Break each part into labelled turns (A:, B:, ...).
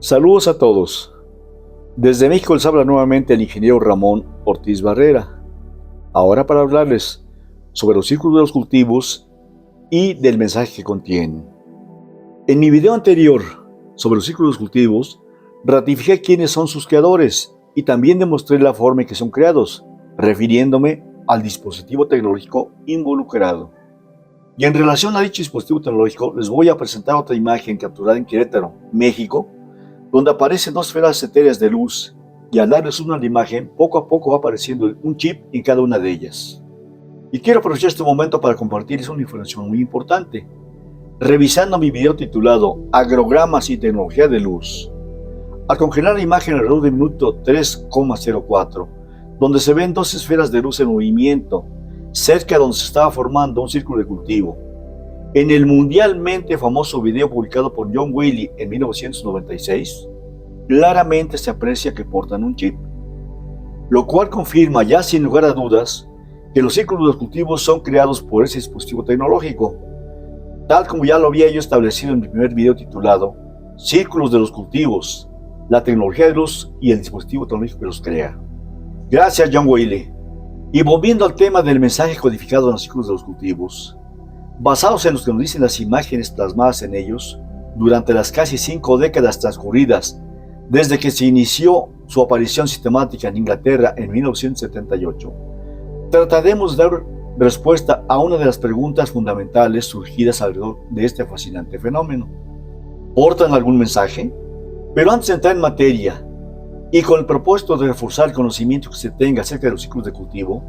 A: Saludos a todos. Desde México les habla nuevamente el ingeniero Ramón Ortiz Barrera. Ahora para hablarles sobre los círculos de los cultivos y del mensaje que contienen. En mi video anterior sobre los círculos de los cultivos, ratifiqué quiénes son sus creadores y también demostré la forma en que son creados, refiriéndome al dispositivo tecnológico involucrado. Y en relación a dicho dispositivo tecnológico, les voy a presentar otra imagen capturada en Querétaro, México, donde aparecen dos esferas etéreas de luz, y al darles una a la imagen, poco a poco va apareciendo un chip en cada una de ellas. Y quiero aprovechar este momento para compartirles una información muy importante. Revisando mi video titulado Agrogramas y tecnología de luz, al congelar la imagen alrededor del minuto 3,04, donde se ven dos esferas de luz en movimiento, cerca de donde se estaba formando un círculo de cultivo, en el mundialmente famoso video publicado por John Whaley en 1996, claramente se aprecia que portan un chip, lo cual confirma ya sin lugar a dudas que los círculos de los cultivos son creados por ese dispositivo tecnológico, tal como ya lo había yo establecido en mi primer video titulado Círculos de los cultivos, la tecnología de luz y el dispositivo tecnológico que los crea. Gracias, John Whaley. Y volviendo al tema del mensaje codificado en los círculos de los cultivos, basados en los que nos dicen las imágenes plasmadas en ellos, durante las casi 5 décadas transcurridas desde que se inició su aparición sistemática en Inglaterra en 1978, trataremos de dar respuesta a una de las preguntas fundamentales surgidas alrededor de este fascinante fenómeno. ¿Portan algún mensaje? Pero antes de entrar en materia, y con el propósito de reforzar el conocimiento que se tenga acerca de los ciclos de cultivo,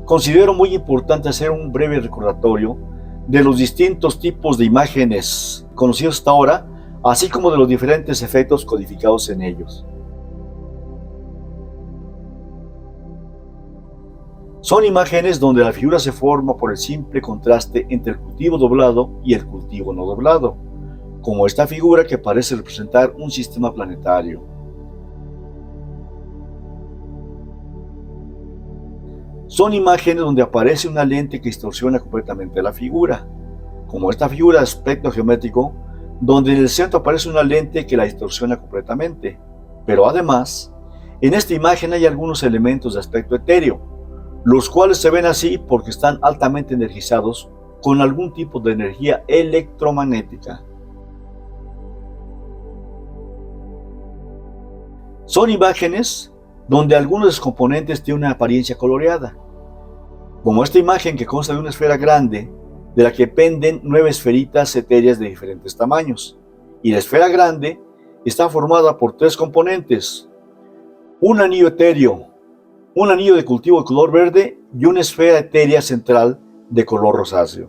A: considero muy importante hacer un breve recordatorio de los distintos tipos de imágenes conocidos hasta ahora, así como de los diferentes efectos codificados en ellos. Son imágenes donde la figura se forma por el simple contraste entre el cultivo doblado y el cultivo no doblado, como esta figura que parece representar un sistema planetario. Son imágenes donde aparece una lente que distorsiona completamente la figura, como esta figura de aspecto geométrico, donde en el centro aparece una lente que la distorsiona completamente. Pero además, en esta imagen hay algunos elementos de aspecto etéreo, los cuales se ven así porque están altamente energizados con algún tipo de energía electromagnética. Son imágenes donde algunos de sus componentes tienen una apariencia coloreada, como esta imagen que consta de una esfera grande de la que penden 9 esferitas etéreas de diferentes tamaños, y la esfera grande está formada por 3 componentes: un anillo etéreo, un anillo de cultivo de color verde y una esfera etérea central de color rosáceo.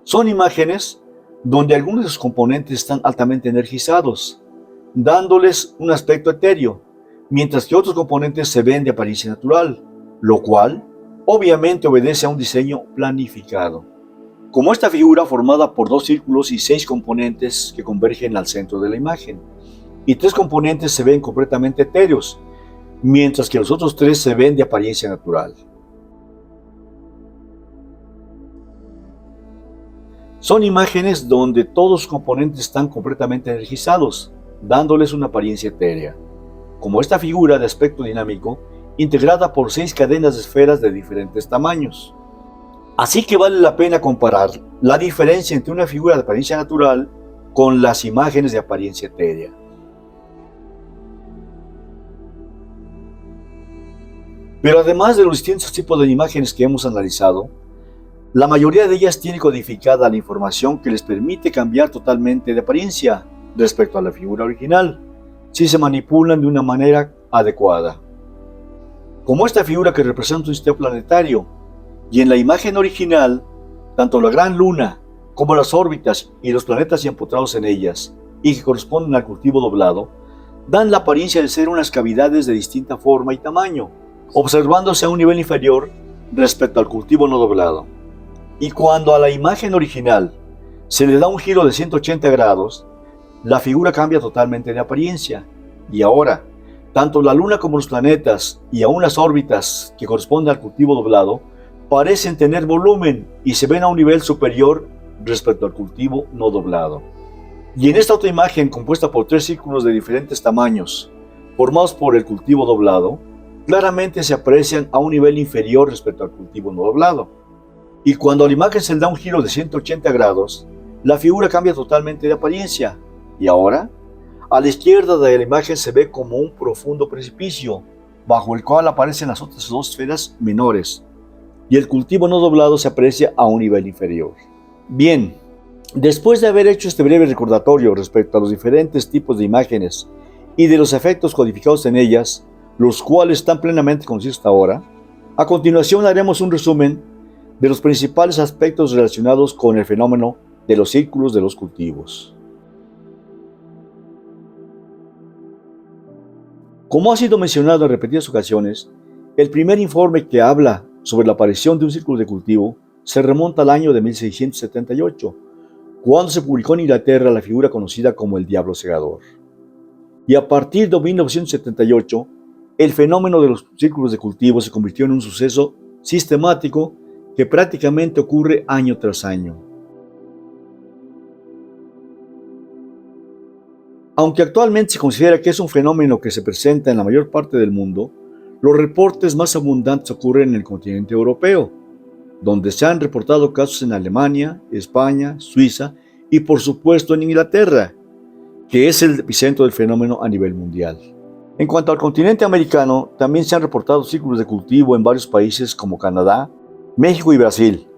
A: Son imágenes donde algunos de sus componentes están altamente energizados, dándoles un aspecto etéreo, mientras que otros componentes se ven de apariencia natural, lo cual obviamente obedece a un diseño planificado, como esta figura formada por 2 círculos y 6 componentes que convergen al centro de la imagen, y 3 componentes se ven completamente etéreos, mientras que los otros 3 se ven de apariencia natural. Son imágenes donde todos los componentes están completamente energizados, dándoles una apariencia etérea, como esta figura de aspecto dinámico, integrada por 6 cadenas de esferas de diferentes tamaños. Así que vale la pena comparar la diferencia entre una figura de apariencia natural con las imágenes de apariencia etérea. Pero además de los distintos tipos de imágenes que hemos analizado, la mayoría de ellas tiene codificada la información que les permite cambiar totalmente de apariencia respecto a la figura original, si se manipulan de una manera adecuada. Como esta figura que representa un sistema planetario, y en la imagen original, tanto la gran luna como las órbitas y los planetas empotrados en ellas, y que corresponden al cultivo doblado, dan la apariencia de ser unas cavidades de distinta forma y tamaño, observándose a un nivel inferior respecto al cultivo no doblado. Y cuando a la imagen original se le da un giro de 180 grados, la figura cambia totalmente de apariencia, y ahora, tanto la luna como los planetas y aún las órbitas que corresponden al cultivo doblado parecen tener volumen y se ven a un nivel superior respecto al cultivo no doblado. Y en esta otra imagen, compuesta por tres círculos de diferentes tamaños, formados por el cultivo doblado, claramente se aprecian a un nivel inferior respecto al cultivo no doblado. Y cuando a la imagen se le da un giro de 180 grados, la figura cambia totalmente de apariencia. Y ahora, a la izquierda de la imagen se ve como un profundo precipicio, bajo el cual aparecen las otras dos esferas menores, y el cultivo no doblado se aprecia a un nivel inferior. Bien, después de haber hecho este breve recordatorio respecto a los diferentes tipos de imágenes y de los efectos codificados en ellas, los cuales están plenamente conocidos hasta ahora, a continuación haremos un resumen de los principales aspectos relacionados con el fenómeno de los círculos de los cultivos. Como ha sido mencionado en repetidas ocasiones, el primer informe que habla sobre la aparición de un círculo de cultivo se remonta al año de 1678, cuando se publicó en Inglaterra la figura conocida como el diablo segador. Y a partir de 1978, el fenómeno de los círculos de cultivo se convirtió en un suceso sistemático que prácticamente ocurre año tras año. Aunque actualmente se considera que es un fenómeno que se presenta en la mayor parte del mundo, los reportes más abundantes ocurren en el continente europeo, donde se han reportado casos en Alemania, España, Suiza y por supuesto en Inglaterra, que es el epicentro del fenómeno a nivel mundial. En cuanto al continente americano, también se han reportado círculos de cultivo en varios países como Canadá, México y Brasil.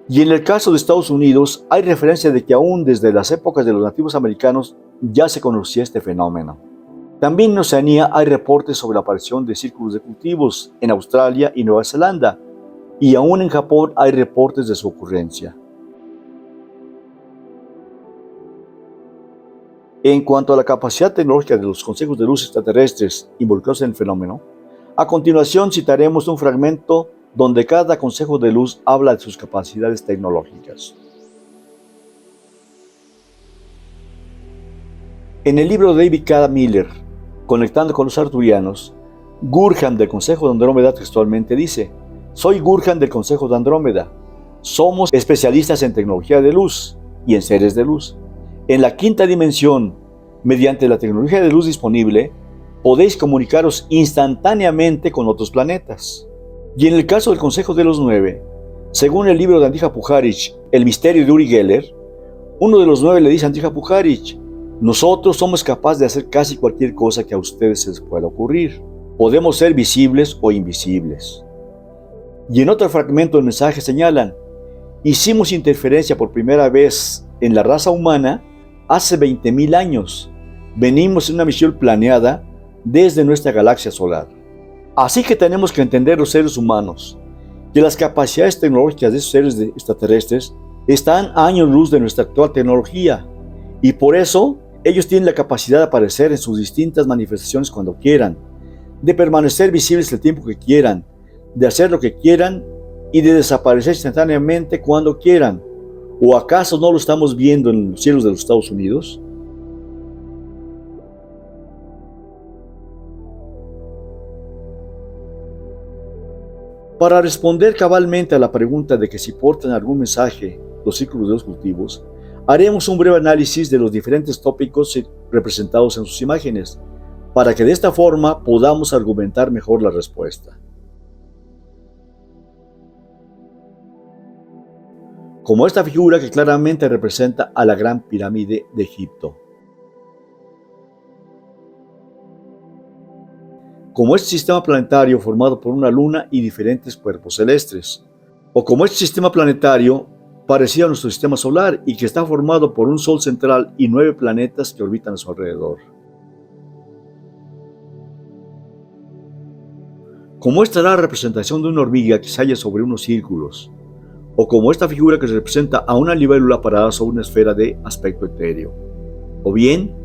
A: Y en el caso de Estados Unidos, hay referencia de que aún desde las épocas de los nativos americanos ya se conocía este fenómeno. También en Oceanía hay reportes sobre la aparición de círculos de cultivos en Australia y Nueva Zelanda, y aún en Japón hay reportes de su ocurrencia. En cuanto a la capacidad tecnológica de los consejos de luz extraterrestres involucrados en el fenómeno, a continuación citaremos un fragmento donde cada consejo de luz habla de sus capacidades tecnológicas. En el libro de David K. Miller, Conectando con los Arturianos, Gurhan del Consejo de Andrómeda textualmente dice: "Soy Gurhan del Consejo de Andrómeda. Somos especialistas en tecnología de luz y en seres de luz. En la quinta dimensión, mediante la tecnología de luz disponible, podéis comunicaros instantáneamente con otros planetas. Y en el caso del Consejo de los Nueve, según el libro de Andrija Puharich, El misterio de Uri Geller, uno de los nueve le dice a Andrija Puharich: nosotros somos capaces de hacer casi cualquier cosa que a ustedes se les pueda ocurrir. Podemos ser visibles o invisibles". Y en otro fragmento del mensaje señalan: "Hicimos interferencia por primera vez en la raza humana hace 20.000 años. Venimos en una misión planeada desde nuestra galaxia solar. Así que tenemos que entender los seres humanos, que las capacidades tecnológicas de esos seres extraterrestres están a años luz de nuestra actual tecnología, y por eso ellos tienen la capacidad de aparecer en sus distintas manifestaciones cuando quieran, de permanecer visibles el tiempo que quieran, de hacer lo que quieran y de desaparecer instantáneamente cuando quieran. ¿O acaso no lo estamos viendo en los cielos de los Estados Unidos?" Para responder cabalmente a la pregunta de que si portan algún mensaje los círculos de los cultivos, haremos un breve análisis de los diferentes tópicos representados en sus imágenes, para que de esta forma podamos argumentar mejor la respuesta. Como esta figura que claramente representa a la Gran Pirámide de Egipto. Como este sistema planetario formado por una luna y diferentes cuerpos celestes. O como este sistema planetario parecido a nuestro sistema solar y que está formado por un sol central y 9 planetas que orbitan a su alrededor. Como esta es la representación de una hormiga que se halla sobre unos círculos, o como esta figura que representa a una libélula parada sobre una esfera de aspecto etéreo, o bien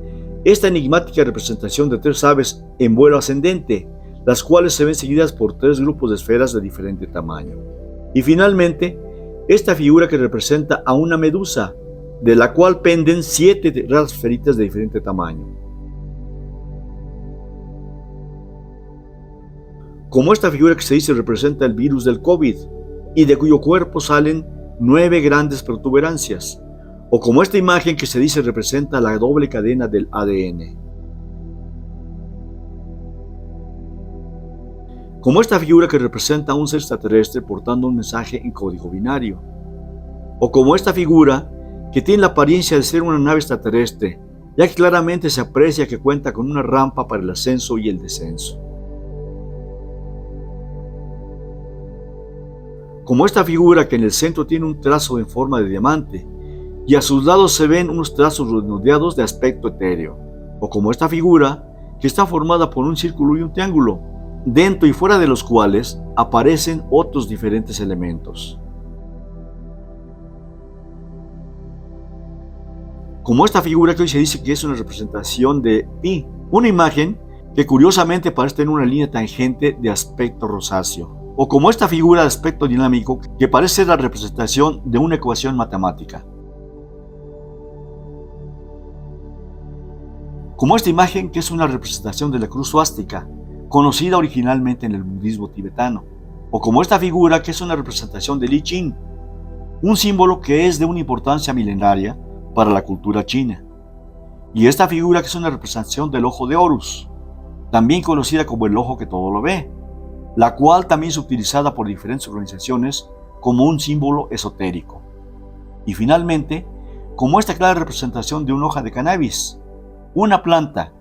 A: esta enigmática representación de 3 aves en vuelo ascendente, las cuales se ven seguidas por 3 grupos de esferas de diferente tamaño. Y finalmente, esta figura que representa a una medusa, de la cual penden 7 raras esferitas de diferente tamaño. Como esta figura que se dice representa el virus del COVID, y de cuyo cuerpo salen 9 grandes protuberancias, o como esta imagen que se dice representa la doble cadena del ADN. Como esta figura que representa a un ser extraterrestre portando un mensaje en código binario, o como esta figura que tiene la apariencia de ser una nave extraterrestre, ya que claramente se aprecia que cuenta con una rampa para el ascenso y el descenso. Como esta figura que en el centro tiene un trazo en forma de diamante y a sus lados se ven unos trazos redondeados de aspecto etéreo, o como esta figura que está formada por un círculo y un triángulo, dentro y fuera de los cuales aparecen otros diferentes elementos. Como esta figura que hoy se dice que es una representación de pi, una imagen que curiosamente parece tener una línea tangente de aspecto rosáceo, o como esta figura de aspecto dinámico que parece ser la representación de una ecuación matemática. Como esta imagen que es una representación de la cruz suástica, conocida originalmente en el budismo tibetano, o como esta figura que es una representación de Li Ching, un símbolo que es de una importancia milenaria para la cultura china, y esta figura que es una representación del ojo de Horus, también conocida como el ojo que todo lo ve, la cual también es utilizada por diferentes organizaciones como un símbolo esotérico. Y finalmente, como esta clara representación de una hoja de cannabis, una planta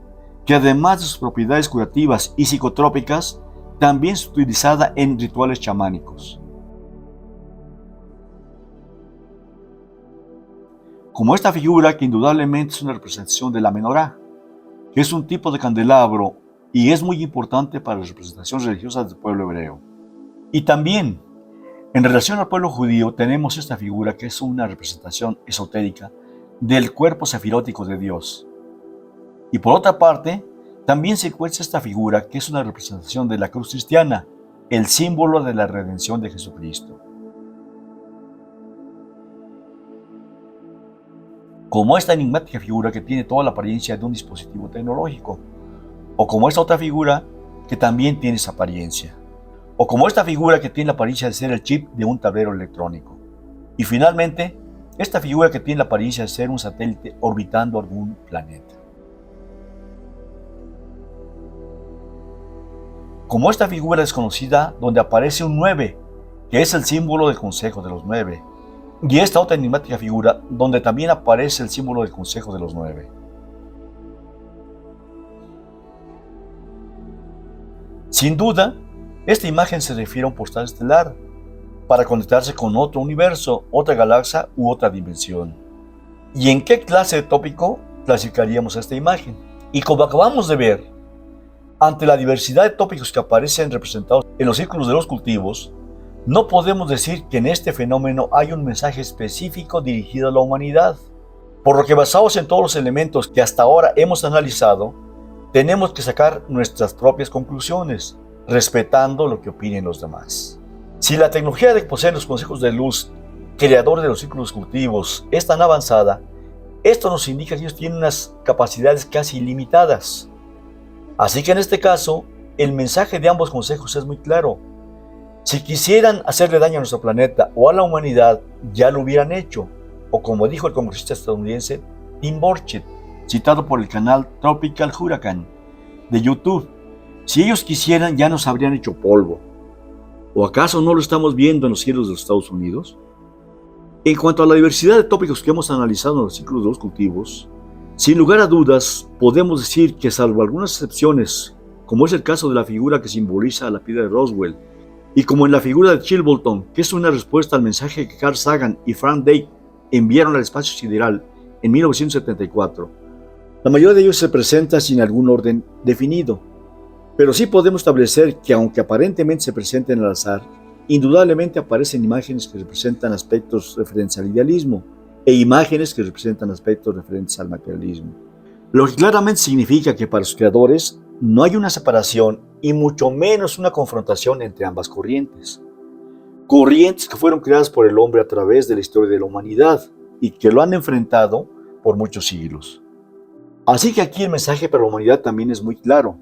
A: que además de sus propiedades curativas y psicotrópicas, también es utilizada en rituales chamánicos. Como esta figura que indudablemente es una representación de la menorá, que es un tipo de candelabro y es muy importante para las representaciones religiosas del pueblo hebreo. Y también, en relación al pueblo judío, tenemos esta figura que es una representación esotérica del cuerpo sefirótico de Dios. Y por otra parte, también se encuentra esta figura que es una representación de la cruz cristiana, el símbolo de la redención de Jesucristo. Como esta enigmática figura que tiene toda la apariencia de un dispositivo tecnológico, o como esta otra figura que también tiene esa apariencia, o como esta figura que tiene la apariencia de ser el chip de un tablero electrónico, y finalmente, esta figura que tiene la apariencia de ser un satélite orbitando algún planeta. Como esta figura desconocida donde aparece un 9, que es el símbolo del Consejo de los 9, y esta otra enigmática figura donde también aparece el símbolo del Consejo de los 9. Sin duda, esta imagen se refiere a un portal estelar, para conectarse con otro universo, otra galaxia u otra dimensión. ¿Y en qué clase de tópico clasificaríamos esta imagen? Y como acabamos de ver, ante la diversidad de tópicos que aparecen representados en los círculos de los cultivos, no podemos decir que en este fenómeno hay un mensaje específico dirigido a la humanidad, por lo que basados en todos los elementos que hasta ahora hemos analizado, tenemos que sacar nuestras propias conclusiones, respetando lo que opinen los demás. Si la tecnología que poseen los consejos de luz, creadores de los círculos cultivos, es tan avanzada, esto nos indica que ellos tienen unas capacidades casi ilimitadas. Así que en este caso, el mensaje de ambos consejos es muy claro. Si quisieran hacerle daño a nuestro planeta o a la humanidad, ya lo hubieran hecho. O como dijo el congresista estadounidense Tim Burchett, citado por el canal Tropical Huracán de YouTube, si ellos quisieran ya nos habrían hecho polvo. ¿O acaso no lo estamos viendo en los cielos de los Estados Unidos? En cuanto a la diversidad de tópicos que hemos analizado en los ciclos de los cultivos, sin lugar a dudas, podemos decir que salvo algunas excepciones, como es el caso de la figura que simboliza la piedra de Roswell, y como en la figura de Chilbolton, que es una respuesta al mensaje que Carl Sagan y Frank Drake enviaron al espacio sideral en 1974, la mayoría de ellos se presenta sin algún orden definido. Pero sí podemos establecer que aunque aparentemente se presenten al azar, indudablemente aparecen imágenes que representan aspectos referentes al idealismo e imágenes que representan aspectos referentes al materialismo. Lo que claramente significa que para sus creadores no hay una separación y mucho menos una confrontación entre ambas corrientes. Corrientes que fueron creadas por el hombre a través de la historia de la humanidad y que lo han enfrentado por muchos siglos. Así que aquí el mensaje para la humanidad también es muy claro.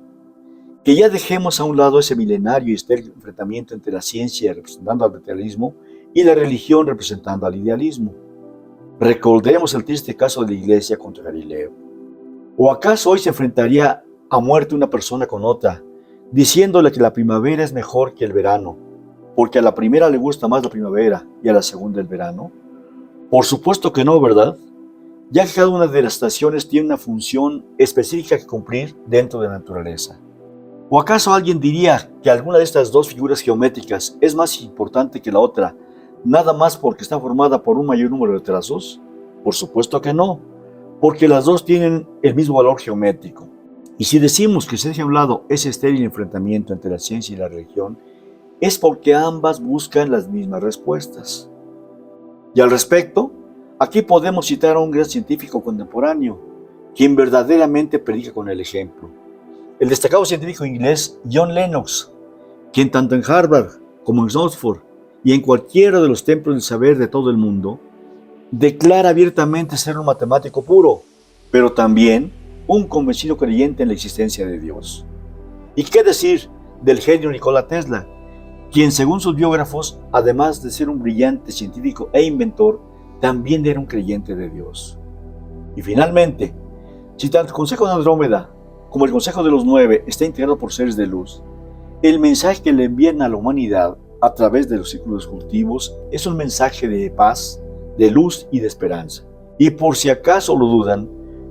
A: Que ya dejemos a un lado ese milenario y estéril enfrentamiento entre la ciencia representando al materialismo y la religión representando al idealismo. Recordemos el triste caso de la iglesia contra Galileo. ¿O acaso hoy se enfrentaría a muerte una persona con otra, diciéndole que la primavera es mejor que el verano, porque a la primera le gusta más la primavera y a la segunda el verano? Por supuesto que no, ¿verdad? Ya que cada una de las estaciones tiene una función específica que cumplir dentro de la naturaleza. ¿O acaso alguien diría que alguna de estas dos figuras geométricas es más importante que la otra, nada más porque está formada por un mayor número de trazos? Por supuesto que no, porque las dos tienen el mismo valor geométrico. Y si decimos que se deja a un lado ese estéril enfrentamiento entre la ciencia y la religión, es porque ambas buscan las mismas respuestas. Y al respecto, aquí podemos citar a un gran científico contemporáneo, quien verdaderamente predica con el ejemplo. El destacado científico inglés John Lennox, quien tanto en Harvard como en Oxford y en cualquiera de los templos del saber de todo el mundo, declara abiertamente ser un matemático puro, pero también un convencido creyente en la existencia de Dios. ¿Y qué decir del genio Nikola Tesla, quien según sus biógrafos, además de ser un brillante científico e inventor, también era un creyente de Dios? Y finalmente, si tanto el Consejo de Andrómeda como el Consejo de los Nueve está integrado por seres de luz, el mensaje que le envían a la humanidad a través de los círculos cultivos es un mensaje de paz, de luz y de esperanza. Y por si acaso lo dudan,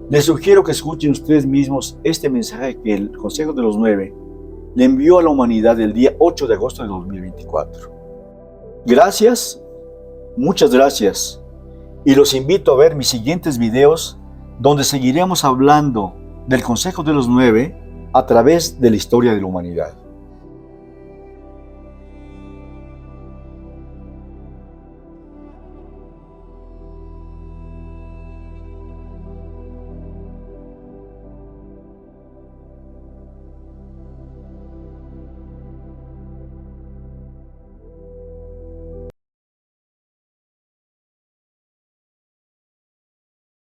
A: les sugiero que escuchen ustedes mismos este mensaje que el Consejo de los Nueve le envió a la humanidad el día 8 de agosto de 2024. Gracias, muchas gracias, y los invito a ver mis siguientes videos donde seguiremos hablando del Consejo de los Nueve a través de la historia de la humanidad.